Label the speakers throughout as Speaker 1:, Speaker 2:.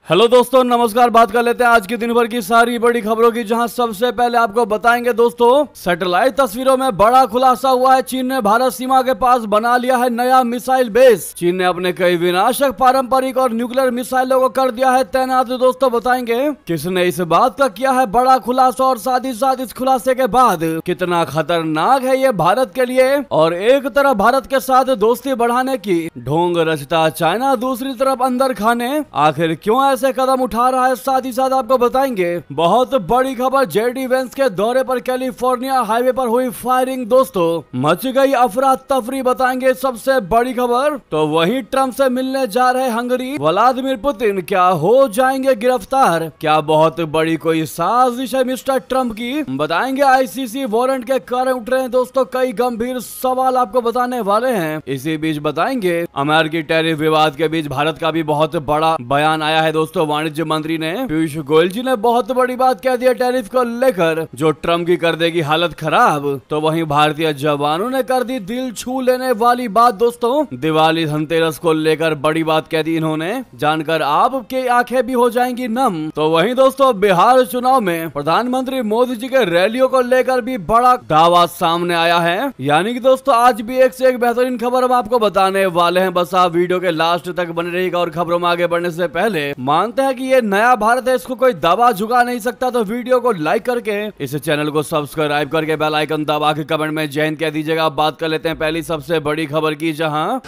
Speaker 1: Hello दोस्तों, नमस्कार। बात कर लेते हैं आज के दिन भर की सारी बड़ी खबरों की, जहां सबसे पहले आपको बताएंगे दोस्तों, सैटेलाइट तस्वीरों में बड़ा खुलासा हुआ है। चीन ने भारत सीमा के पास बना लिया है नया मिसाइल बेस। चीन ने अपने कई विनाशक पारंपरिक और न्यूक्लियर मिसाइलों को कर दिया है तैनात। दोस्तों बताएंगे किसने इस बात का किया है बड़ा खुलासा, और साथ ही साथ इस खुलासे के बाद कितना खतरनाक है ये भारत के लिए। और एक तरफ भारत के साथ दोस्ती बढ़ाने की ढोंग रचता चाइना, दूसरी तरफ अंदर खाने आखिर क्यों ऐसे कदम उठा रहा है। साथ ही साथ आपको बताएंगे बहुत बड़ी खबर, जेडी वेंस के दौरे पर कैलिफोर्निया हाईवे पर हुई फायरिंग। दोस्तों मच गई अफरा तफरी, बताएंगे सबसे बड़ी खबर। तो वहीं ट्रंप से मिलने जा रहे हंगरी व्लादिमीर पुतिन क्या हो जाएंगे गिरफ्तार? क्या बहुत बड़ी कोई साजिश है मिस्टर ट्रंप की? बताएंगे आईसीसी वारंट के कारण उठ रहे हैं दोस्तों कई गंभीर सवाल, आपको बताने वाले हैं। इसी बीच बताएंगे अमेरिकी टैरिफ विवाद के बीच भारत का भी बहुत बड़ा बयान आया है। दोस्तों वाणिज्य मंत्री ने पीयूष गोयल जी ने बहुत बड़ी बात कह दी है टैरिफ को लेकर, जो ट्रंप की कर देगी हालत खराब। तो वहीं भारतीय जवानों ने कर दी दिल छू लेने वाली बात। दोस्तों दिवाली धनतेरस को लेकर बड़ी बात कह दी इन्होंने, जानकर आपकी आंखें भी हो जाएंगी नम। तो वहीं दोस्तों बिहार चुनाव में प्रधानमंत्री मोदी जी के रैलियों को लेकर भी बड़ा दावा सामने आया है। यानी कि दोस्तों आज भी एक से एक बेहतरीन खबर हम आपको बताने वाले हैं। बस आप वीडियो के लास्ट तक बने रहिएगा। और खबरों में आगे बढ़ने से पहले मानते हैं कि ये नया भारत है, इसको कोई दबा झुका नहीं सकता। तो वीडियो को लाइक करके इस चैनल को सब्सक्राइब करके बेल आइकन दबा के कमेंट में जय हिंद कह दीजिएगा। बात कर लेते हैं पहली सबसे बड़ी खबर की, जहां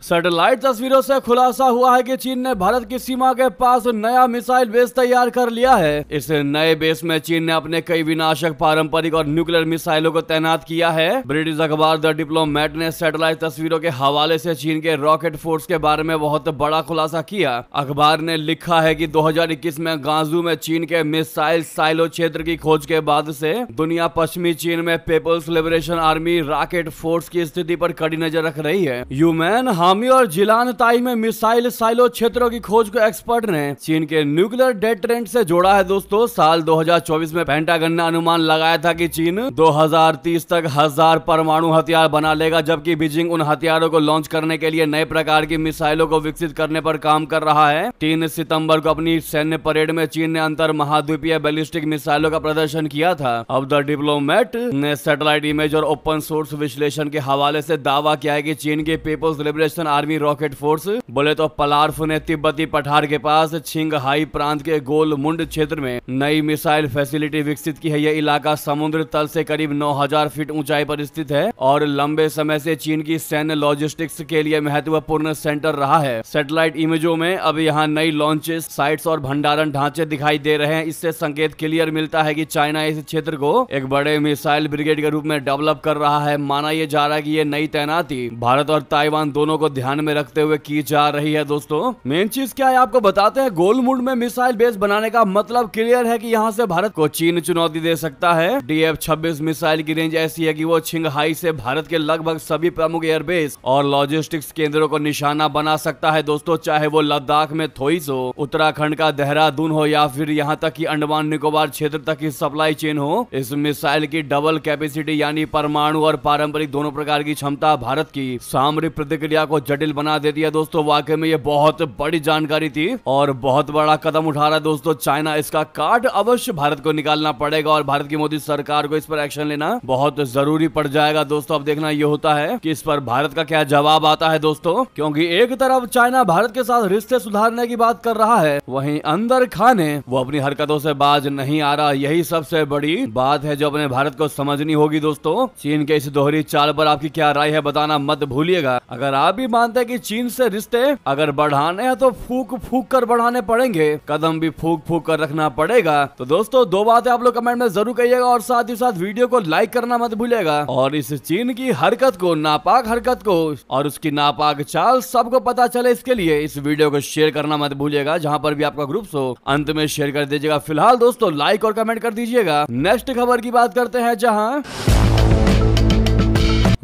Speaker 1: सैटेलाइट तस्वीरों से खुलासा हुआ है कि चीन ने भारत की सीमा के पास नया मिसाइल बेस तैयार कर लिया है। इस नए बेस में चीन ने अपने कई विनाशक पारंपरिक और न्यूक्लियर मिसाइलों को तैनात किया है। ब्रिटिश अखबार द डिप्लोमेट ने सैटेलाइट तस्वीरों के हवाले से चीन के रॉकेट फोर्स के बारे में बहुत बड़ा खुलासा किया। अखबार ने लिखा है कि 2021 में गांजू में चीन के मिसाइल साइलो क्षेत्र की खोज के बाद से दुनिया पश्चिमी चीन में People's Liberation Army Rocket Force की स्थिति पर कड़ी नजर रख रही है। यूमैन और जिलान ताई में मिसाइल साइलो क्षेत्रों की खोज को एक्सपर्ट ने चीन के न्यूक्लियर डेटरेंट से जोड़ा है। दोस्तों साल 2024 में पेंटागन ने अनुमान लगाया था कि चीन 2030 तक 1000 परमाणु हथियार बना लेगा, जबकि बीजिंग उन हथियारों को लॉन्च करने के लिए नए प्रकार की मिसाइलों को विकसित करने पर काम कर रहा है। 3 सितंबर को अपनी सैन्य परेड में चीन ने अंतर महाद्वीपीय बैलिस्टिक मिसाइलों का प्रदर्शन किया था। अब द डिप्लोमेट ने सैटेलाइट इमेज और ओपन सोर्स विश्लेषण के हवाले से दावा किया है कि चीन की People's Liberation Army Rocket Force बोले तो पलार्फ ने तिब्बती पठार के पास छिंगहाई प्रांत के गोलमुंड क्षेत्र में नई मिसाइल फैसिलिटी विकसित की है। यह इलाका समुद्र तल से करीब 9000 फीट ऊंचाई पर स्थित है और लंबे समय से चीन की सैन्य लॉजिस्टिक्स के लिए महत्वपूर्ण सेंटर रहा है। सैटेलाइट इमेजों में अब यहाँ नई लॉन्चेस साइट्स और भंडारण ढांचे दिखाई दे रहे हैं। इससे संकेत क्लियर मिलता है कि चाइना इस क्षेत्र को एक बड़े मिसाइल ब्रिगेड के रूप में डेवलप कर रहा है। माना यह जा रहा है कि ये नई तैनाती भारत और ताइवान दोनों को ध्यान में रखते हुए की जा रही है। दोस्तों मेन चीज क्या है आपको बताते हैं। गोलमुंड में मिसाइल बेस बनाने का मतलब क्लियर है कि यहां से भारत को चीन चुनौती दे सकता है। DF-26 मिसाइल की रेंज ऐसी है कि वो छिंगहाई से भारत के लगभग सभी प्रमुख एयरबेस और लॉजिस्टिक्स केंद्रों को निशाना बना सकता है। दोस्तों चाहे वो लद्दाख में थोइस हो, उत्तराखंड का देहरादून हो, या फिर यहाँ तक कि अंडमान निकोबार क्षेत्र तक की सप्लाई चेन हो, इस मिसाइल की डबल कैपेसिटी यानी परमाणु और पारंपरिक दोनों प्रकार की क्षमता भारत की सामरिक प्रतिक्रिया को जटिल बना देती है। दोस्तों वाकई में ये बहुत बड़ी जानकारी थी और बहुत बड़ा कदम उठा रहा है दोस्तों चाइना। इसका कार्ड अवश्य भारत को निकालना पड़ेगा और भारत की मोदी सरकार को इस पर एक्शन लेना बहुत जरूरी पड़ जाएगा। दोस्तों अब देखना ये होता है कि इस पर भारत का क्या जवाब आता है। दोस्तों क्योंकि एक तरफ चाइना भारत के साथ रिश्ते सुधारने की बात कर रहा है, वहीं अंदर खाने वो अपनी हरकतों से बाज नहीं आ रहा। यही सबसे बड़ी बात है जो अपने भारत को समझनी होगी। दोस्तों चीन के इस दोहरी चाल पर आपकी क्या राय है बताना मत भूलिएगा। अगर आप भी मानते हैं कि चीन से रिश्ते अगर बढ़ाने हैं तो फूक फूक कर बढ़ाने पड़ेंगे, कदम भी फूक फूक कर रखना पड़ेगा। तो दोस्तों दो बातें आप लोग कमेंट में जरूर कहिएगा और साथ ही साथ वीडियो को लाइक करना मत भूलिएगा। और इस चीन की हरकत को, नापाक हरकत को और उसकी नापाक चाल सबको पता चले, इसके लिए इस वीडियो को शेयर करना मत भूलिएगा। जहां पर भी आपका ग्रुप्स हो अंत में शेयर कर दीजिएगा। फिलहाल दोस्तों लाइक और कमेंट कर दीजिएगा। नेक्स्ट खबर की बात करते हैं, जहां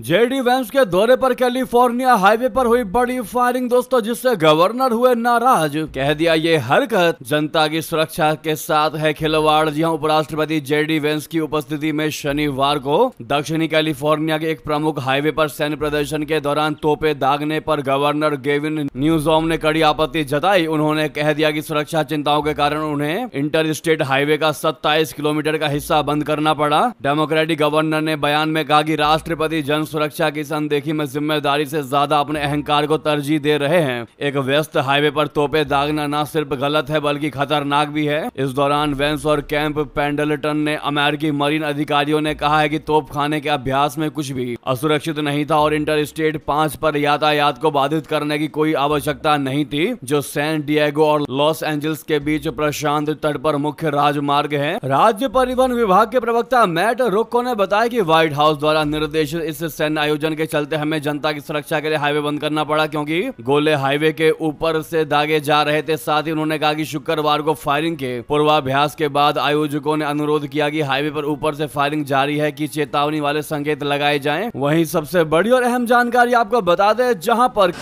Speaker 1: जेडी वेंस के दौरे पर कैलिफोर्निया हाईवे पर हुई बड़ी फायरिंग दोस्तों, जिससे गवर्नर हुए नाराज। कह दिया ये हरकत जनता की सुरक्षा के साथ है खिलवाड़। जी हां, उपराष्ट्रपति जेडी वेंस की उपस्थिति में शनिवार को दक्षिणी कैलिफोर्निया के एक प्रमुख हाईवे पर सैन्य प्रदर्शन के दौरान तोपे दागने पर गवर्नर गेविन न्यूसॉम ने कड़ी आपत्ति जताई। उन्होंने कह दिया कि सुरक्षा चिंताओं के कारण उन्हें इंटर स्टेट हाईवे का 27 किलोमीटर का हिस्सा बंद करना पड़ा। डेमोक्रेटिक गवर्नर ने बयान में कहा कि राष्ट्रपति जन सुरक्षा की अनदेखी में जिम्मेदारी से ज्यादा अपने अहंकार को तरजीह दे रहे हैं। एक व्यस्त हाईवे पर तोपे दागना न सिर्फ गलत है बल्कि खतरनाक भी है। इस दौरान वेंस और कैंप पेंडलटन ने अमेरिकी मरीन अधिकारियों ने कहा है कि तोप खाने के अभ्यास में कुछ भी असुरक्षित नहीं था और इंटर स्टेट 5 पर यातायात को बाधित करने की कोई आवश्यकता नहीं थी, जो सैन डिएगो और लॉस एंजल्स के बीच प्रशांत तट पर मुख्य राजमार्ग है। राज्य परिवहन विभाग के प्रवक्ता मैट रोक्को ने बताया कि व्हाइट हाउस द्वारा निर्देशित इस सैन्य आयोजन के चलते हमें जनता की सुरक्षा के लिए हाईवे बंद करना पड़ा, क्योंकि गोले हाईवे के ऊपर से दागे जा रहे थे। साथ ही उन्होंने कहा कि शुक्रवार को फायरिंग के पूर्वाभ्यास के बाद आयोजकों ने अनुरोध किया कि हाईवे पर ऊपर से फायरिंग जारी है कि चेतावनी वाले संकेत लगाए जाएं। वहीं सबसे बड़ी और अहम जानकारी आपको बता दें, जहां पर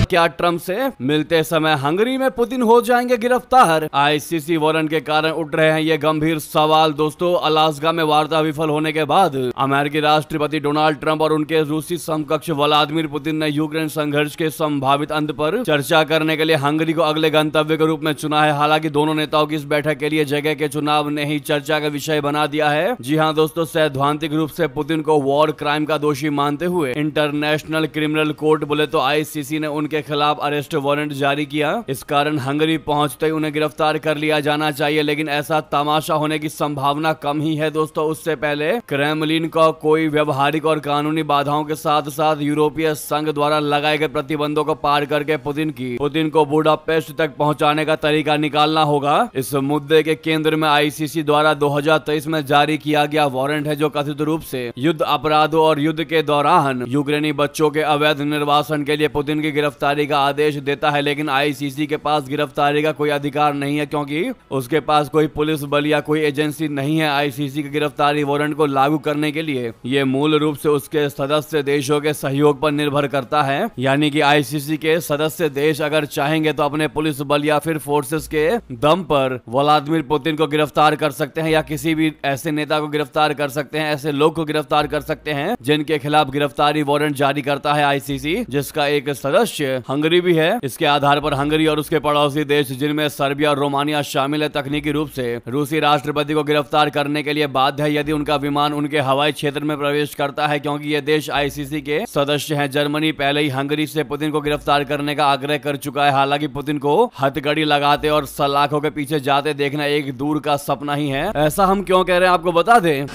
Speaker 1: क्या ट्रंप से मिलते समय हंगरी में पुतिन हो जाएंगे गिरफ्तार? आईसीसी वारंट के कारण उठ रहे हैं ये गंभीर सवाल दोस्तों। अलास्का में वार्ता विफल होने के बाद अमेरिकी राष्ट्रपति डोनाल्ड ट्रंप और उनके रूसी समकक्ष व्लादिमीर पुतिन ने यूक्रेन संघर्ष के संभावित अंत पर चर्चा करने के लिए हंगरी को अगले गंतव्य के रूप में चुना है। हालांकि दोनों नेताओं की इस बैठक के लिए जगह के चुनाव ने ही चर्चा का विषय बना दिया है। जी हाँ दोस्तों, सैद्धांतिक रूप से पुतिन को वॉर क्राइम का दोषी मानते हुए इंटरनेशनल क्रिमिनल कोर्ट बोले तो आईसीसी ने उनके खिलाफ अरेस्ट वारंट जारी किया। इस कारण हंगरी पहुंचते ही उन्हें गिरफ्तार कर लिया जाना चाहिए, लेकिन ऐसा तमाशा होने की संभावना कम ही है दोस्तों। उससे पहले क्रेमलिन का कोई व्यवहारिक और कानूनी बाधाओं के साथ साथ यूरोपीय संघ द्वारा लगाए गए प्रतिबंधों को पार करके पुतिन को बुडापेस्ट तक पहुंचाने का तरीका निकालना होगा। इस मुद्दे के केंद्र में आईसीसी द्वारा 2023 में जारी किया गया वारंट है, जो कथित रूप से युद्ध अपराधों और युद्ध के दौरान यूक्रेनी बच्चों के अवैध निर्वासन के लिए पुतिन की गिरफ्तारी का आदेश देता है। लेकिन आईसीसी के पास गिरफ्तारी का कोई अधिकार नहीं है, क्योंकि उसके पास कोई पुलिस बल या कोई एजेंसी नहीं है। आईसीसी के गिरफ्तारी वारंट को लागू करने के लिए ये मूल रूप से उसके सदस्य देशों के सहयोग पर निर्भर करता है। यानी कि आईसीसी के सदस्य देश अगर चाहेंगे तो अपने पुलिस बल या फिर फोर्सेस के दम पर व्लादिमीर पुतिन को गिरफ्तार कर सकते हैं, या किसी भी ऐसे नेता को गिरफ्तार कर सकते हैं, ऐसे लोग को गिरफ्तार कर सकते हैं जिनके खिलाफ गिरफ्तारी वारंट जारी करता है आईसीसी, जिसका एक सदस्य हंगरी भी है। इसके आधार पर हंगरी और उसके पड़ोसी देश जिनमें सर्बिया और रोमानिया शामिल है तकनीकी रूप से रूसी राष्ट्रपति को गिरफ्तार करने के लिए बाध्य है यदि उनका विमान उनके हवाई क्षेत्र में प्रवेश करता है, क्योंकि ये देश आईसीसी के सदस्य हैं। जर्मनी पहले ही हंगरी से पुतिन को गिरफ्तार करने का आग्रह कर चुका है। हालांकि पुतिन को हथकड़ी लगाते और सलाखों के पीछे जाते देखना एक दूर का सपना ही है। ऐसा हम क्यों कह रहे हैं आपको बता दें।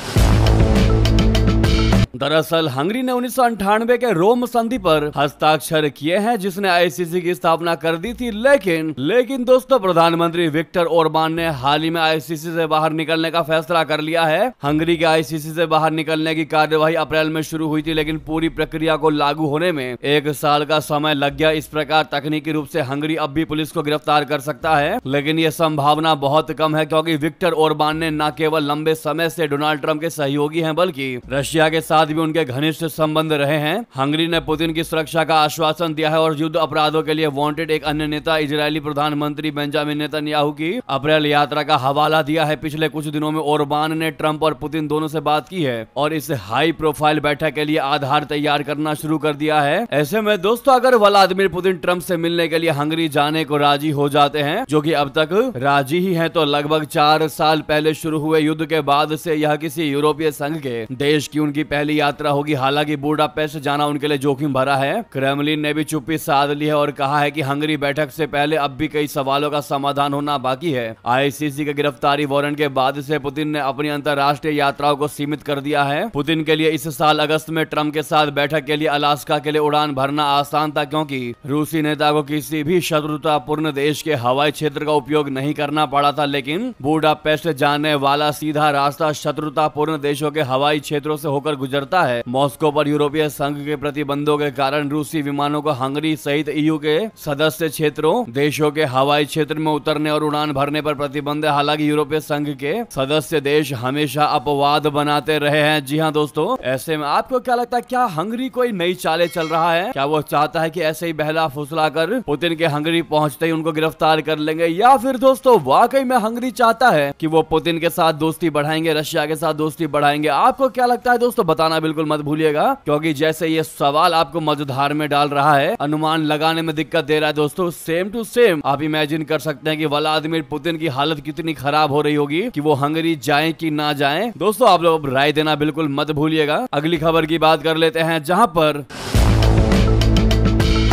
Speaker 1: दरअसल हंगरी ने 1998 के रोम संधि पर हस्ताक्षर किए हैं, जिसने आईसीसी की स्थापना कर दी थी। लेकिन दोस्तों, प्रधानमंत्री विक्टर ओरबान ने हाल ही में आईसीसी से बाहर निकलने का फैसला कर लिया है। हंगरी के आईसीसी से बाहर निकलने की कार्यवाही अप्रैल में शुरू हुई थी, लेकिन पूरी प्रक्रिया को लागू होने में 1 साल का समय लग गया। इस प्रकार तकनीकी रूप से हंगरी अब भी पुलिस को गिरफ्तार कर सकता है, लेकिन यह संभावना बहुत कम है, क्योंकि विक्टर ओरबान ने न केवल लंबे समय से डोनाल्ड ट्रंप के सहयोगी हैं, बल्कि रशिया के साथ भी उनके घनिष्ठ संबंध रहे हैं। हंगरी ने पुतिन की सुरक्षा का आश्वासन दिया है और युद्ध अपराधों के लिए वांटेड एक अन्य नेता इजरायली प्रधानमंत्री बेंजामिन नेतन्याहू की अप्रैल यात्रा का हवाला दिया है। पिछले कुछ दिनों में ओरबान ने ट्रंप और पुतिन दोनों से बात की है और इस हाई प्रोफाइल बैठक के लिए आधार तैयार करना शुरू कर दिया है। ऐसे में दोस्तों, अगर व्लादिमीर पुतिन ट्रंप से मिलने के लिए हंगरी जाने को राजी हो जाते हैं, जो कि अब तक राजी ही है, तो लगभग 4 साल पहले शुरू हुए युद्ध के बाद से यह किसी यूरोपीय संघ के देश की उनकी पहली यात्रा होगी। हालांकि बुडापेस्ट जाना उनके लिए जोखिम भरा है। क्रेमलिन ने भी चुप्पी साध ली है और कहा है कि हंगरी बैठक से पहले अब भी कई सवालों का समाधान होना बाकी है। आईसीसी के गिरफ्तारी वारंट के बाद से पुतिन ने अपनी अंतर्राष्ट्रीय यात्राओं को सीमित कर दिया है। पुतिन के लिए इस साल अगस्त में ट्रंप के साथ बैठक के लिए अलास्का के लिए उड़ान भरना आसान था, क्योंकि रूसी नेता को किसी भी शत्रुतापूर्ण देश के हवाई क्षेत्र का उपयोग नहीं करना पड़ा था। लेकिन बुडापेस्ट जाने वाला सीधा रास्ता शत्रुतापूर्ण देशों के हवाई क्षेत्रों से होकर गुजरता करता है। मॉस्को पर यूरोपीय संघ के प्रतिबंधों के कारण रूसी विमानों को हंगरी सहित ईयू के सदस्य क्षेत्रों देशों के हवाई क्षेत्र में उतरने और उड़ान भरने पर प्रतिबंध है। हालांकि यूरोपीय संघ के सदस्य देश हमेशा अपवाद बनाते रहे हैं। जी हाँ दोस्तों, ऐसे में आपको क्या लगता है, क्या हंगरी कोई नई चालें चल रहा है? क्या वो चाहता है कि ऐसे ही बहला फुसला कर पुतिन के हंगरी पहुंचते ही उनको गिरफ्तार कर लेंगे, या फिर दोस्तों वाकई में हंगरी चाहता है कि वो पुतिन के साथ दोस्ती बढ़ाएंगे, रशिया के साथ दोस्ती बढ़ाएंगे? आपको क्या लगता है दोस्तों, बताना बिल्कुल मत भूलिएगा, क्योंकि जैसे ये सवाल आपको मजेदार में डाल रहा है, अनुमान लगाने में दिक्कत दे रहा है दोस्तों, सेम टू सेम आप इमेजिन कर सकते हैं कि व्लादिमीर पुतिन की हालत कितनी खराब हो रही होगी कि वो हंगरी जाएं कि ना जाएं। दोस्तों आप लोग राय देना बिल्कुल मत भूलिएगा। अगली खबर की बात कर लेते हैं, जहां पर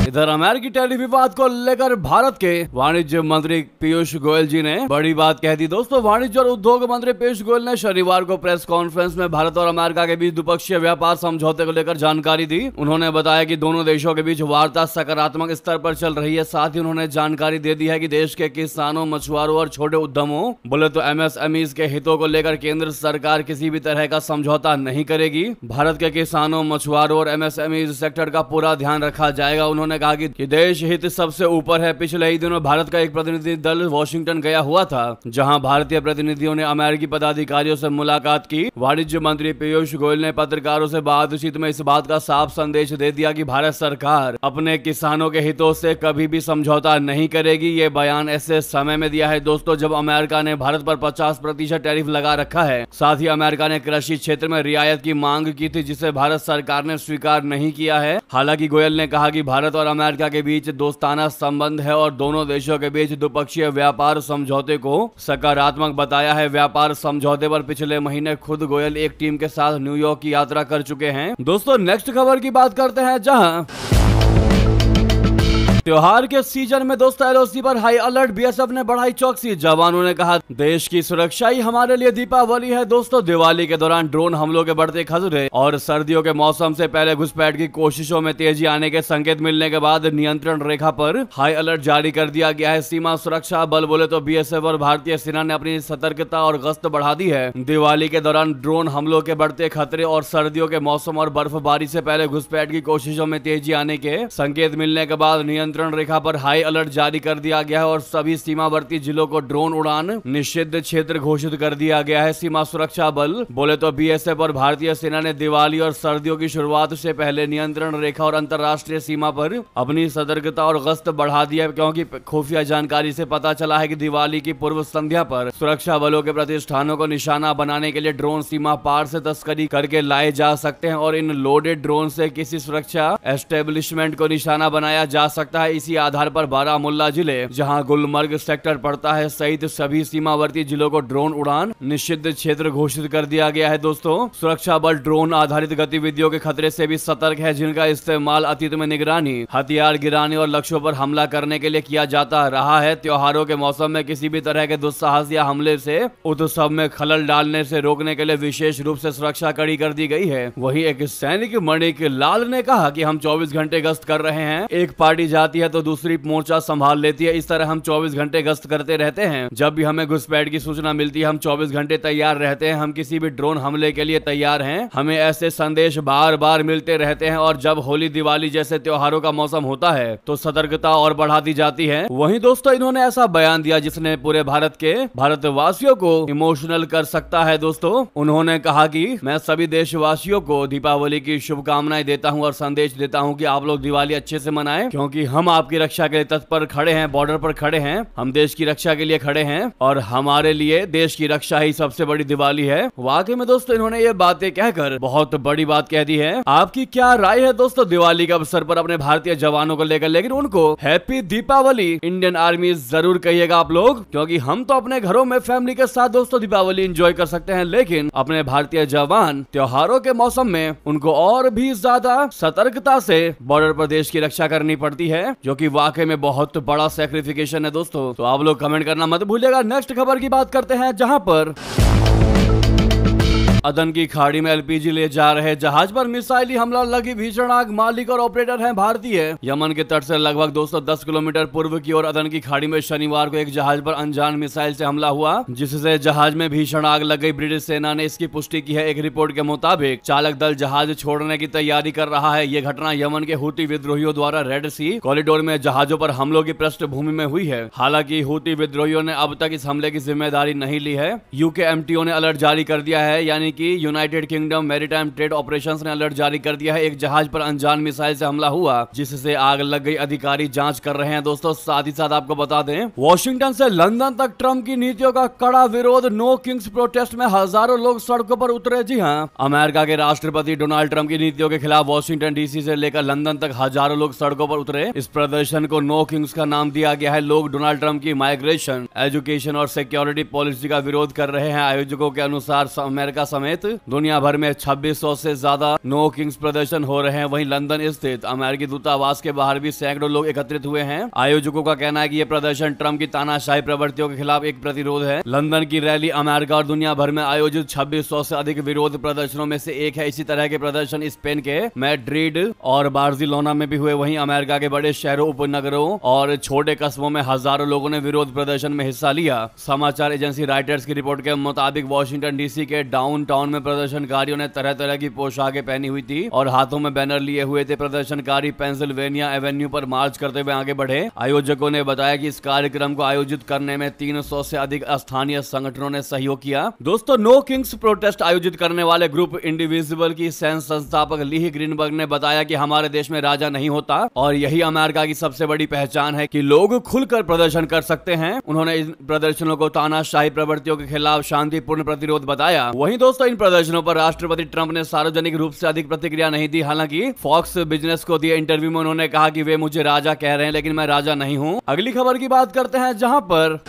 Speaker 1: इधर अमेरिकी टैरिफ विवाद को लेकर भारत के वाणिज्य मंत्री पीयूष गोयल जी ने बड़ी बात कह दी। दोस्तों वाणिज्य और उद्योग मंत्री पीयूष गोयल ने शनिवार को प्रेस कॉन्फ्रेंस में भारत और अमेरिका के बीच द्विपक्षीय व्यापार समझौते को लेकर जानकारी दी। उन्होंने बताया कि दोनों देशों के बीच वार्ता सकारात्मक स्तर पर चल रही है। साथ ही उन्होंने जानकारी दे दी है कि देश के किसानों, मछुआरों और छोटे उद्यमों बोले तो एमएसएमईज के हितों को लेकर केंद्र सरकार किसी भी तरह का समझौता नहीं करेगी। भारत के किसानों, मछुआरों और एमएसएमई सेक्टर का पूरा ध्यान रखा जाएगा। उन्होंने कहा कि देश हित सबसे ऊपर है। पिछले ही दिनों भारत का एक प्रतिनिधि दल वॉशिंगटन गया हुआ था, जहां भारतीय प्रतिनिधियों ने अमेरिकी पदाधिकारियों से मुलाकात की। वाणिज्य मंत्री पीयूष गोयल ने पत्रकारों से बातचीत में इस बात का साफ संदेश दे दिया कि भारत सरकार अपने किसानों के हितों से कभी भी समझौता नहीं करेगी। ये बयान ऐसे समय में दिया है दोस्तों जब अमेरिका ने भारत पर 50% टैरिफ लगा रखा है। साथ ही अमेरिका ने कृषि क्षेत्र में रियायत की मांग की थी, जिसे भारत सरकार ने स्वीकार नहीं किया है। हालांकि गोयल ने कहा कि भारत और अमेरिका के बीच दोस्ताना संबंध है और दोनों देशों के बीच द्विपक्षीय व्यापार समझौते को सकारात्मक बताया है। व्यापार समझौते पर पिछले महीने खुद गोयल एक टीम के साथ न्यूयॉर्क की यात्रा कर चुके हैं। दोस्तों नेक्स्ट खबर की बात करते हैं, जहां त्योहार के सीजन में दोस्तों एलओसी पर हाई अलर्ट, बीएसएफ ने बढ़ाई चौकसी। जवानों ने कहा देश की सुरक्षा ही हमारे लिए दीपावली है। दोस्तों दिवाली के दौरान ड्रोन हमलों के बढ़ते खतरे और सर्दियों के मौसम से पहले घुसपैठ की कोशिशों में तेजी आने के संकेत मिलने के बाद नियंत्रण रेखा पर हाई अलर्ट जारी कर दिया गया है। सीमा सुरक्षा बल बोले तो बीएसएफ और भारतीय सेना ने अपनी सतर्कता और गश्त बढ़ा दी है। दिवाली के दौरान ड्रोन हमलों के बढ़ते खतरे और सर्दियों के मौसम और बर्फबारी से पहले घुसपैठ की कोशिशों में तेजी आने के संकेत मिलने के बाद नियंत्रण रेखा पर हाई अलर्ट जारी कर दिया गया है और सभी सीमावर्ती जिलों को ड्रोन उड़ान निषिद्ध क्षेत्र घोषित कर दिया गया है। सीमा सुरक्षा बल बोले तो बीएसएफ और भारतीय सेना ने दिवाली और सर्दियों की शुरुआत से पहले नियंत्रण रेखा और अंतर्राष्ट्रीय सीमा पर अपनी सतर्कता और गश्त बढ़ा दी है, क्योंकि खुफिया जानकारी से पता चला है कि दिवाली की पूर्व संध्या पर सुरक्षा बलों के प्रतिष्ठानों को निशाना बनाने के लिए ड्रोन सीमा पार से तस्करी करके लाए जा सकते हैं और इन लोडेड ड्रोन से किसी सुरक्षा एस्टेब्लिशमेंट को निशाना बनाया जा सकता है। इसी आधार पर बारामुल्ला जिले, जहां गुलमर्ग सेक्टर पड़ता है, सहित सभी सीमावर्ती जिलों को ड्रोन उड़ान निषिद्ध क्षेत्र घोषित कर दिया गया है। दोस्तों सुरक्षा बल ड्रोन आधारित गतिविधियों के खतरे से भी सतर्क है, जिनका इस्तेमाल अतीत में निगरानी, हथियार गिराने और लक्ष्यों पर हमला करने के लिए किया जाता रहा है। त्योहारों के मौसम में किसी भी तरह के दुस्साहस या हमले से उत्सव में खलल डालने से रोकने के लिए विशेष रूप से सुरक्षा कड़ी कर दी गई है। वहीं एक सैनिक मणिक लाल ने कहा कि हम 24 घंटे गश्त कर रहे हैं। एक पार्टी जाती है तो दूसरी मोर्चा संभाल लेती है। इस तरह हम 24 घंटे गश्त करते रहते हैं। जब भी हमें घुसपैठ की सूचना मिलती है हम 24 घंटे तैयार रहते हैं। हम किसी भी ड्रोन हमले के लिए तैयार हैं। हमें ऐसे संदेश बार बार मिलते रहते हैं और जब होली, दिवाली जैसे त्योहारों का मौसम होता है तो सतर्कता और बढ़ा दी जाती है। वहीं दोस्तों इन्होंने ऐसा बयान दिया जिसने पूरे भारतवासियों को इमोशनल कर सकता है। दोस्तों उन्होंने कहा कि मैं सभी देशवासियों को दीपावली की शुभकामनाएं देता हूं और संदेश देता हूं कि आप लोग दिवाली अच्छे से मनाएं, क्योंकि हम आपकी रक्षा के लिए तत्पर खड़े हैं, बॉर्डर पर खड़े हैं। हम देश की रक्षा के लिए खड़े हैं और हमारे लिए देश की रक्षा ही सबसे बड़ी दिवाली है। वाकई में दोस्तों इन्होंने ये बातें कहकर बहुत बड़ी बात कह दी है। आपकी क्या राय है दोस्तों दिवाली के अवसर पर अपने भारतीय जवानों को लेकर? लेकिन उनको हैप्पी दीपावली इंडियन आर्मी जरूर कहिएगा आप लोग, क्योंकि हम तो अपने घरों में फैमिली के साथ दोस्तों दीपावली एंजॉय कर सकते हैं, लेकिन अपने भारतीय जवान त्योहारों के मौसम में उनको और भी ज्यादा सतर्कता से बॉर्डर पर देश की रक्षा करनी पड़ती है, जो कि वाकई में बहुत बड़ा सैक्रिफिकेशन है दोस्तों। तो आप लोग कमेंट करना मत भूलिएगा। नेक्स्ट खबर की बात करते हैं, जहां पर अदन की खाड़ी में एलपीजी ले जा रहे जहाज पर मिसाइली हमला, लगी भीषण आग, मालिक और ऑपरेटर हैं भारतीय। यमन के तट से लगभग 210 किलोमीटर पूर्व की ओर अदन की खाड़ी में शनिवार को एक जहाज पर अनजान मिसाइल से हमला हुआ, जिससे जहाज में भीषण आग लग गई। ब्रिटिश सेना ने इसकी पुष्टि की है। एक रिपोर्ट के मुताबिक चालक दल जहाज छोड़ने की तैयारी कर रहा है। ये घटना यमन के हूती विद्रोहियों द्वारा रेड सी कॉरिडोर में जहाजों पर हमलों की पृष्ठभूमि में हुई है। हालांकि हूती विद्रोहियों ने अब तक इस हमले की जिम्मेदारी नहीं ली है। यूकेएमटीओ ने अलर्ट जारी कर दिया है, यानी कि United kingdom maritime trade operations ने अलर्ट जारी कर दिया है। एक जहाज पर अनजान मिसाइल से हमला हुआ, जिससे आग लग गई। अधिकारी जांच कर रहे हैं। दोस्तों साथ ही साथ आपको बता दें, वॉशिंगटन से लंदन तक ट्रंप की नीतियों का कड़ा विरोध। नो किंग्स प्रोटेस्ट में हजारों लोग सड़कों पर उतरे। जी हाँ, अमेरिका के राष्ट्रपति डोनाल्ड ट्रंप की नीतियों के खिलाफ वॉशिंगटन डीसी से लेकर लंदन तक हजारों लोग सड़कों पर उतरे। इस प्रदर्शन को नो किंग्स का नाम दिया गया है। लोग डोनाल्ड ट्रंप की माइग्रेशन, एजुकेशन और सिक्योरिटी पॉलिसी का विरोध कर रहे हैं। आयोजकों के अनुसार अमेरिका समेत दुनिया भर में 2600 से ज्यादा नो किंग्स प्रदर्शन हो रहे हैं। वहीं लंदन स्थित अमेरिकी दूतावास के बाहर भी सैकड़ों लोग एकत्रित हुए हैं। आयोजकों का कहना है कि यह प्रदर्शन ट्रंप की तानाशाही प्रवृत्तियों के खिलाफ एक प्रतिरोध है। लंदन की रैली अमेरिका और दुनिया भर में आयोजित 2600 से अधिक विरोध प्रदर्शनों में से एक है। इसी तरह के प्रदर्शन स्पेन के मैड्रिड और बार्सिलोना में भी हुए। वहीं अमेरिका के बड़े शहरों, उपनगरों और छोटे कस्बों में हजारों लोगों ने विरोध प्रदर्शन में हिस्सा लिया। समाचार एजेंसी राइटर्स की रिपोर्ट के मुताबिक वॉशिंगटन डीसी के डाउनटाउन में प्रदर्शनकारियों ने तरह तरह की पोशाकें पहनी हुई थी और हाथों में बैनर लिए हुए थे। प्रदर्शनकारी पेंसिल्वेनिया एवेन्यू पर मार्च करते हुए आगे बढ़े। आयोजकों ने बताया कि इस कार्यक्रम को आयोजित करने में 300 से अधिक स्थानीय संगठनों ने सहयोग किया। दोस्तों, नो किंग्स प्रोटेस्ट आयोजित करने वाले ग्रुप इंडिविजिबल की संस्थापक लीही ग्रीनबर्ग ने बताया कि हमारे देश में राजा नहीं होता और यही अमेरिका की सबसे बड़ी पहचान है कि लोग खुलकर प्रदर्शन कर सकते हैं। उन्होंने इन प्रदर्शनों को तानाशाही प्रवृत्तियों के खिलाफ शांतिपूर्ण प्रतिरोध बताया। वहीं दोस्तों, इन प्रदर्शनों पर राष्ट्रपति ट्रंप ने सार्वजनिक रूप से अधिक प्रतिक्रिया नहीं दी। हालांकि फॉक्स बिजनेस को दिए इंटरव्यू में उन्होंने कहा कि वे मुझे राजा कह रहे हैं, लेकिन मैं राजा नहीं हूं। अगली खबर की बात करते हैं, जहां पर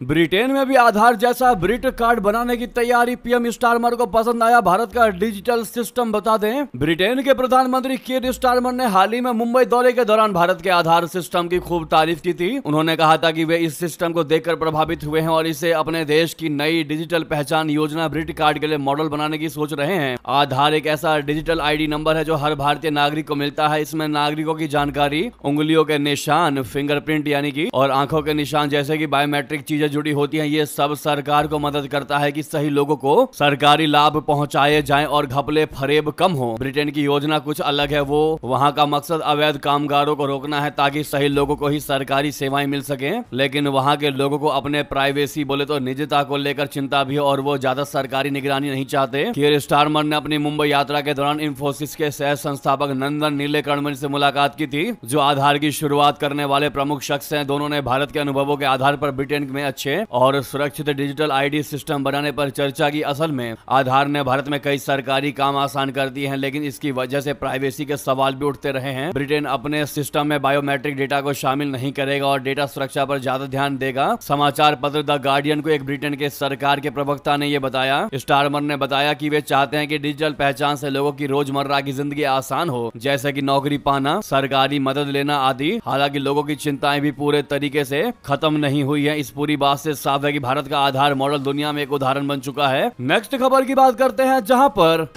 Speaker 1: ब्रिटेन में भी आधार जैसा ब्रिट कार्ड बनाने की तैयारी। पीएम स्टारमर को पसंद आया भारत का डिजिटल सिस्टम। बता दें, ब्रिटेन के प्रधानमंत्री कीर स्टारमर ने हाल ही में मुंबई दौरे के दौरान भारत के आधार सिस्टम की खूब तारीफ की थी। उन्होंने कहा था कि वे इस सिस्टम को देखकर प्रभावित हुए हैं और इसे अपने देश की नई डिजिटल पहचान योजना ब्रिट कार्ड के लिए मॉडल बनाने की सोच रहे हैं। आधार एक ऐसा डिजिटल आईडी नंबर है जो हर भारतीय नागरिक को मिलता है। इसमें नागरिकों की जानकारी, उंगलियों के निशान, फिंगरप्रिंट यानी कि और आंखों के निशान जैसे कि बायोमेट्रिक चीजें जुड़ी होती हैं। ये सब सरकार को मदद करता है कि सही लोगों को सरकारी लाभ पहुंचाए जाएं और घपले फरेब कम हो। ब्रिटेन की योजना कुछ अलग है। वो वहां का मकसद अवैध कामगारों को रोकना है ताकि सही लोगों को ही सरकारी सेवाएं मिल सके। लेकिन वहां के लोगों को अपने प्राइवेसी, बोले तो निजता को लेकर चिंता भी है और वो ज्यादा सरकारी निगरानी नहीं चाहते। कीर स्टारमर ने अपनी मुंबई यात्रा के दौरान इंफोसिस के सह संस्थापक नंदन नीलेकर्णी से मुलाकात की थी, जो आधार की शुरुआत करने वाले प्रमुख शख्स हैं। दोनों ने भारत के अनुभवों के आधार पर ब्रिटेन में अच्छे और सुरक्षित डिजिटल आईडी सिस्टम बनाने पर चर्चा की। असल में आधार ने भारत में कई सरकारी काम आसान कर दिए हैं, लेकिन इसकी वजह से प्राइवेसी के सवाल भी उठते रहे हैं। ब्रिटेन अपने सिस्टम में बायोमेट्रिक डेटा को शामिल नहीं करेगा और डेटा सुरक्षा पर ज्यादा ध्यान देगा। समाचार पत्र द गार्डियन को एक ब्रिटेन के सरकार के प्रवक्ता ने यह बताया। स्टारमर ने बताया कि वे चाहते हैं कि डिजिटल पहचान से लोगों की रोजमर्रा की जिंदगी आसान हो, जैसे कि नौकरी पाना, सरकारी मदद लेना आदि। हालांकि लोगों की चिंताएं भी पूरे तरीके से खत्म नहीं हुई है। इस पूरी बात से साफ है कि भारत का आधार मॉडल दुनिया में एक उदाहरण बन चुका है। नेक्स्ट खबर की बात करते हैं, जहां पर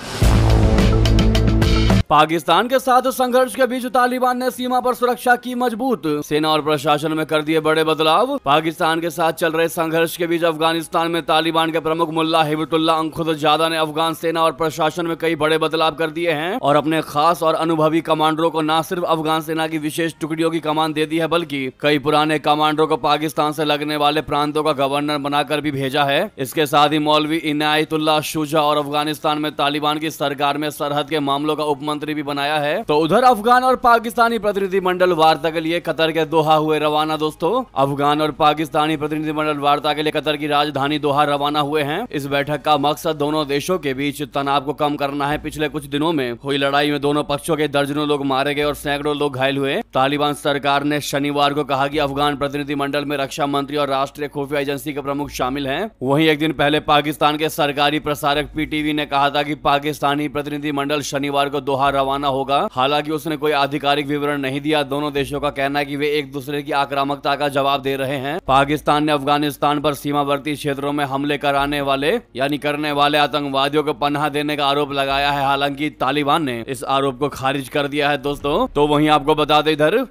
Speaker 1: पाकिस्तान के साथ संघर्ष के बीच तालिबान ने सीमा पर सुरक्षा की मजबूत। सेना और प्रशासन में कर दिए बड़े बदलाव। पाकिस्तान के साथ चल रहे संघर्ष के बीच अफगानिस्तान में तालिबान के प्रमुख मुल्ला हिबतुल्लाह अंखुंदजादा ने अफगान सेना और प्रशासन में कई बड़े बदलाव कर दिए हैं और अपने खास और अनुभवी कमांडरों को न सिर्फ अफगान सेना की विशेष टुकड़ियों की कमान दे दी है, बल्कि कई पुराने कमांडरों को पाकिस्तान से लगने वाले प्रांतों का गवर्नर बनाकर भी भेजा है। इसके साथ ही मौलवी इनायतुल्लाह शुजा और अफगानिस्तान में तालिबान की सरकार में सरहद के मामलों का उपमंत्री भी बनाया है। तो उधर अफगान और पाकिस्तानी प्रतिनिधिमंडल वार्ता के लिए कतर के दोहा हुए रवाना। दोस्तों, अफगान और पाकिस्तानी प्रतिनिधिमंडल वार्ता के लिए कतर की राजधानी दोहा रवाना हुए हैं। इस बैठक का मकसद दोनों देशों के बीच तनाव को कम करना है। पिछले कुछ दिनों में हुई लड़ाई में दोनों पक्षों के दर्जनों लोग मारे गए और सैकड़ों लोग घायल हुए। तालिबान सरकार ने शनिवार को कहा कि अफगान प्रतिनिधिमंडल में रक्षा मंत्री और राष्ट्रीय खुफिया एजेंसी के प्रमुख शामिल हैं। वहीं एक दिन पहले पाकिस्तान के सरकारी प्रसारक पीटीवी ने कहा था कि पाकिस्तानी प्रतिनिधिमंडल शनिवार को दोहा वहां रवाना होगा। हालांकि उसने कोई आधिकारिक विवरण नहीं दिया। दोनों देशों का कहना है कि वे एक दूसरे की आक्रामकता का जवाब दे रहे हैं। पाकिस्तान ने अफगानिस्तान पर सीमावर्ती क्षेत्रों में हमले करने वाले आतंकवादियों को पनाह देने का आरोप लगाया है। हालांकि तालिबान ने इस आरोप को खारिज कर दिया है दोस्तों। तो वहीं आपको बता दें इधर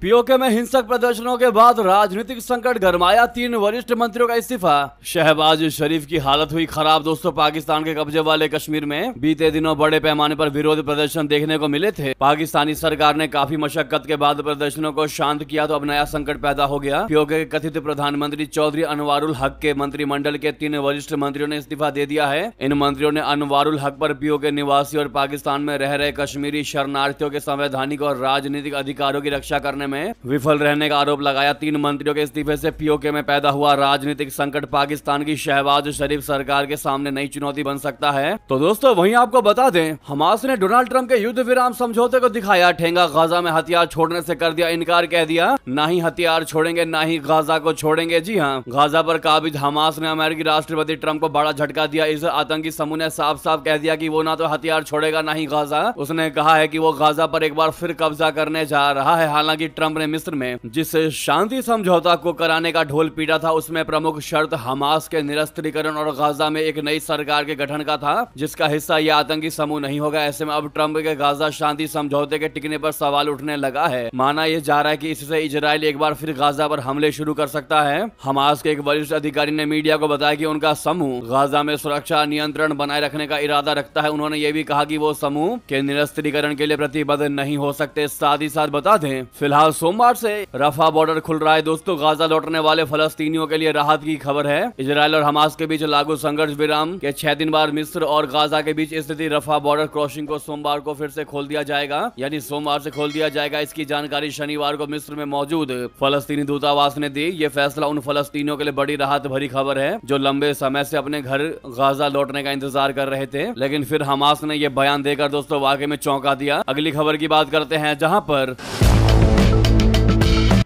Speaker 1: पीओके में हिंसक प्रदर्शनों के बाद राजनीतिक संकट गरमाया, 3 वरिष्ठ मंत्रियों का इस्तीफा। शहबाज शरीफ की हालत हुई खराब दोस्तों। पाकिस्तान के कब्जे वाले कश्मीर में बीते दिनों बड़े पैमाने पर विरोध प्रदर्शन देखने को मिले थे। पाकिस्तानी सरकार ने काफी मशक्कत के बाद प्रदर्शनों को शांत किया तो अब नया संकट पैदा हो गया। पीओके के कथित प्रधानमंत्री चौधरी अनवारुल हक के मंत्रिमंडल के 3 वरिष्ठ मंत्रियों ने इस्तीफा दे दिया है। इन मंत्रियों ने अनवारुल हक पर पीओके निवासी और पाकिस्तान में रह रहे कश्मीरी शरणार्थियों के संवैधानिक और राजनीतिक अधिकारों की रक्षा करने में विफल रहने का आरोप लगाया। 3 मंत्रियों के इस्तीफे से पीओके में पैदा हुआ राजनीतिक संकट पाकिस्तान की शहबाज शरीफ सरकार के सामने नई चुनौती बन सकता है। तो दोस्तों वहीं आपको बता दें, हमास ने डोनाल्ड ट्रंप के युद्ध विराम समझौते को दिखाया ठेंगा। गाजा में हथियार छोड़ने से कर दिया इनकार, कह दिया ना ही हथियार छोड़ेंगे ना ही गाजा को छोड़ेंगे। जी हाँ, गाजा पर काबिज हमास ने अमेरिकी राष्ट्रपति ट्रंप को बड़ा झटका दिया। इस आतंकी समूह ने साफ साफ कह दिया कि वो ना तो हथियार छोड़ेगा ना ही गाजा। उसने कहा है कि वो गाजा पर एक बार फिर कब्जा करने जा रहा है। हालांकि ट्रंप ने मिस्र में जिस शांति समझौता को कराने का ढोल पीटा था उसमें प्रमुख शर्त हमास के निरस्त्रीकरण और गाजा में एक नई सरकार के गठन का था, जिसका हिस्सा यह आतंकी समूह नहीं होगा। ऐसे में अब ट्रंप के गाजा शांति समझौते के टिकने पर सवाल उठने लगा है। माना यह जा रहा है कि इससे इजराइल एक बार फिर गाजा पर हमले शुरू कर सकता है। हमास के एक वरिष्ठ अधिकारी ने मीडिया को बताया कि उनका समूह गाजा में सुरक्षा नियंत्रण बनाए रखने का इरादा रखता है। उन्होंने ये भी कहा कि वो समूह के निरस्त्रीकरण के लिए प्रतिबद्ध नहीं हो सकते। साथ ही साथ बता दें, फिलहाल सोमवार से रफा बॉर्डर खुल रहा है दोस्तों। गाजा लौटने वाले फलस्तीनियों के लिए राहत की खबर है। इजराइल और हमास के बीच लागू संघर्ष विराम के 6 दिन बाद मिस्र और गाजा के बीच स्थिति रफा बॉर्डर क्रॉसिंग को सोमवार को फिर से खोल दिया जाएगा, यानी सोमवार से खोल दिया जाएगा। इसकी जानकारी शनिवार को मिस्र में मौजूद फलस्तीनी दूतावास ने दी। ये फैसला उन फलस्तीनियों के लिए बड़ी राहत भरी खबर है जो लंबे समय से अपने घर गाजा लौटने का इंतजार कर रहे थे। लेकिन फिर हमास ने यह बयान देकर दोस्तों वाकई में चौंका दिया। अगली खबर की बात करते हैं, जहां पर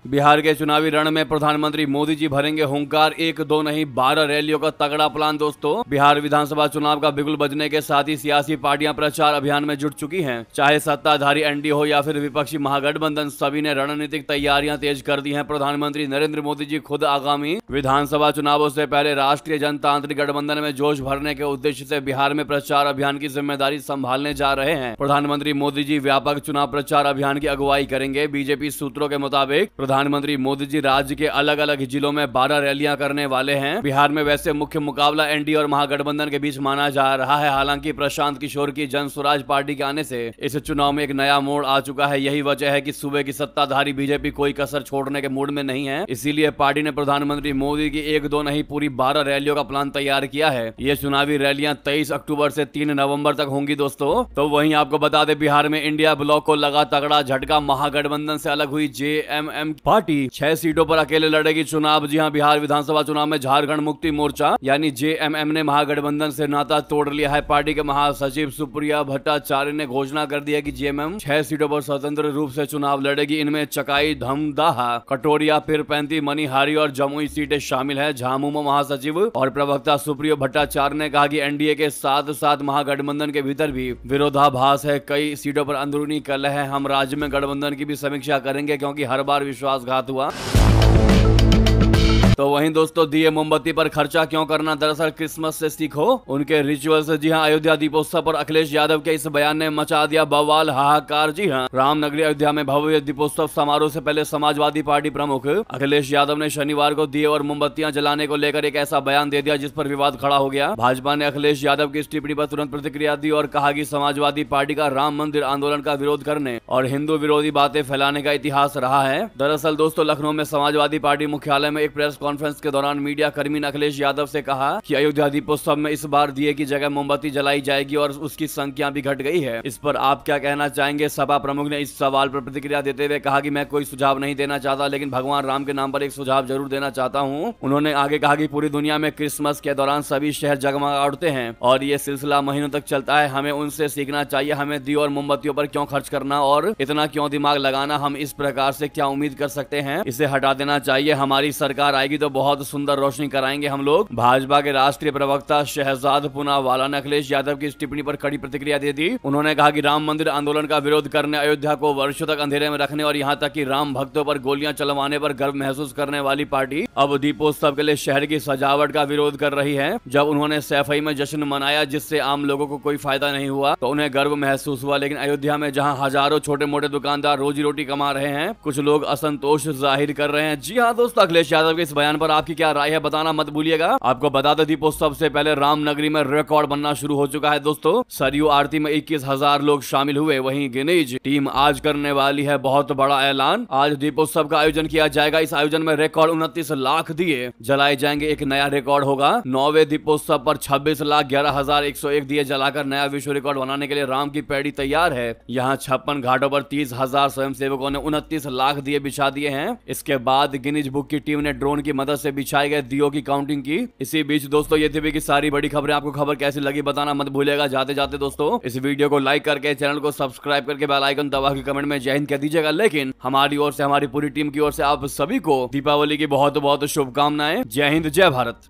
Speaker 1: बिहार के चुनावी रण में प्रधानमंत्री मोदी जी भरेंगे हुंकार। 1 2 नहीं 12 रैलियों का तगड़ा प्लान दोस्तों। बिहार विधानसभा चुनाव का बिगुल बजने के साथ ही सियासी पार्टियां प्रचार अभियान में जुट चुकी हैं। चाहे सत्ताधारी एनडीए हो या फिर विपक्षी महागठबंधन, सभी ने रणनीतिक तैयारियां तेज कर दी हैं। प्रधानमंत्री नरेंद्र मोदी जी खुद आगामी विधानसभा चुनावों से पहले राष्ट्रीय जनतांत्रिक गठबंधन में जोश भरने के उद्देश्य से बिहार में प्रचार अभियान की जिम्मेदारी संभालने जा रहे हैं। प्रधानमंत्री मोदी जी व्यापक चुनाव प्रचार अभियान की अगुवाई करेंगे। बीजेपी सूत्रों के मुताबिक प्रधानमंत्री मोदी जी राज्य के अलग अलग जिलों में 12 रैलियां करने वाले हैं। बिहार में वैसे मुख्य मुकाबला एनडीए और महागठबंधन के बीच माना जा रहा है। हालांकि प्रशांत किशोर की जन स्वराज पार्टी के आने से इस चुनाव में एक नया मोड़ आ चुका है। यही वजह है कि सूबे की सत्ताधारी बीजेपी कोई कसर छोड़ने के मूड में नहीं है। इसीलिए पार्टी ने प्रधानमंत्री मोदी की 1 2 नहीं पूरी 12 रैलियों का प्लान तैयार किया है। ये चुनावी रैलियां 23 अक्टूबर से 3 नवंबर तक होंगी दोस्तों। तो वहीं आपको बता दें, बिहार में इंडिया ब्लॉक को लगा तगड़ा झटका। महागठबंधन से अलग हुई जेएमएम पार्टी 6 सीटों पर अकेले लड़ेगी चुनाव। जी हां, बिहार विधानसभा चुनाव में झारखंड मुक्ति मोर्चा यानी जेएमएम ने महागठबंधन से नाता तोड़ लिया है। पार्टी के महासचिव सुप्रिया भट्टाचार्य ने घोषणा कर दी है कि जेएमएम 6 सीटों पर स्वतंत्र रूप से चुनाव लड़ेगी। इनमें चकाई, धमदाहा, कटोरिया, पीरपैंती, मनिहारी और जमुई सीटें शामिल है। झामुमो महासचिव और प्रवक्ता सुप्रिया भट्टाचार्य ने कहा कि एनडीए के साथ साथ महागठबंधन के भीतर भी विरोधाभास है। कई सीटों पर अंदरूनी कलह है। हम राज्य में गठबंधन की भी समीक्षा करेंगे क्योंकि हर बार विश्वासघात हुआ। तो वहीं दोस्तों, दिए मोमबत्ती पर खर्चा क्यों करना, दरअसल क्रिसमस से सीखो उनके रिचुअल से। जी हां, अयोध्या दीपोत्सव पर अखिलेश यादव के इस बयान ने मचा दिया बवाल, हाहाकार। जी हां, रामनगरी अयोध्या में भव्य दीपोत्सव समारोह से पहले समाजवादी पार्टी प्रमुख अखिलेश यादव ने शनिवार को दिए और मोमबत्तियां जलाने को लेकर एक ऐसा बयान दे दिया जिस पर विवाद खड़ा हो गया। भाजपा ने अखिलेश यादव की इस टिप्पणी पर तुरंत प्रतिक्रिया दी और कहा कि समाजवादी पार्टी का राम मंदिर आंदोलन का विरोध करने और हिंदू विरोधी बातें फैलाने का इतिहास रहा है। दरअसल दोस्तों, लखनऊ में समाजवादी पार्टी मुख्यालय में एक प्रेस कॉन्फ्रेंस के दौरान मीडिया कर्मी ने अखिलेश यादव से कहा कि अयोध्या दीपोत्सव में इस बार दिए की जगह मोमबत्ती जलाई जाएगी और उसकी संख्या भी घट गई है। इस पर आप क्या कहना चाहेंगे? सभा प्रमुख ने इस सवाल पर प्रतिक्रिया देते हुए कहा कि मैं कोई सुझाव नहीं देना चाहता, लेकिन भगवान राम के नाम पर एक सुझाव जरूर देना चाहता हूं। उन्होंने आगे कहा कि पूरी दुनिया में क्रिसमस के दौरान सभी शहर जगमगा उठते हैं और ये सिलसिला महीनों तक चलता है। हमें उनसे सीखना चाहिए। हमें दिए और मोमबत्तियों पर क्यों खर्च करना और इतना क्यों दिमाग लगाना? हम इस प्रकार से क्या उम्मीद कर सकते हैं? इसे हटा देना चाहिए। हमारी सरकार आएगी तो बहुत सुंदर रोशनी कराएंगे हम लोग। भाजपा के राष्ट्रीय प्रवक्ता शहजाद पूनावाला ने अखिलेश यादव की इस टिप्पणी पर कड़ी प्रतिक्रिया दे दी। उन्होंने कहा कि राम मंदिर आंदोलन का विरोध करने, अयोध्या को वर्षों तक अंधेरे में रखने और यहाँ तक कि राम भक्तों पर गोलियां चलवाने पर गर्व महसूस करने वाली पार्टी अब दीपोत्सव के लिए शहर की सजावट का विरोध कर रही है। जब उन्होंने सैफई में जश्न मनाया जिससे आम लोगों को कोई फायदा नहीं हुआ तो उन्हें गर्व महसूस हुआ, लेकिन अयोध्या में जहां हजारों छोटे मोटे दुकानदार रोजी रोटी कमा रहे हैं, कुछ लोग असंतोष जाहिर कर रहे हैं। जी हाँ दोस्तों, अखिलेश यादव के इस बयान पर आपकी क्या राय है बताना मत भूलिएगा। आपको बता दें दीपोत्सव से पहले रामनगरी में रिकॉर्ड बनना शुरू हो चुका है दोस्तों। सरयू आरती में 21,000 लोग शामिल हुए। वहीं गिनीज टीम आज करने वाली है बहुत बड़ा ऐलान। आज दीपोत्सव का आयोजन किया जाएगा। इस आयोजन में रिकॉर्ड 29 लाख दिए जलाए जाएंगे। एक नया रिकॉर्ड होगा। 9वें दीपोत्सव पर 26,11,101 दिए जलाकर नया विश्व रिकॉर्ड बनाने के लिए राम की पैड़ी तैयार है। यहाँ 56 घाटों पर 30,000 स्वयंसेवकों ने 29 लाख दिए बिछा दिए हैं। इसके बाद गिनीज बुक की टीम ने ड्रोन की मदद से बिछाए गए दियों की काउंटिंग की। इसी बीच दोस्तों ये थी की सारी बड़ी खबरें। आपको खबर कैसी लगी बताना मत भूलिएगा। जाते जाते दोस्तों इस वीडियो को लाइक करके, चैनल को सब्सक्राइब करके, बेल आइकन दबा के कमेंट में जय हिंद कह दीजिएगा। लेकिन हमारी ओर से, हमारी पूरी टीम की ओर से आप सभी को दीपावली की बहुत बहुत शुभकामनाएं। जय हिंद, जय भारत।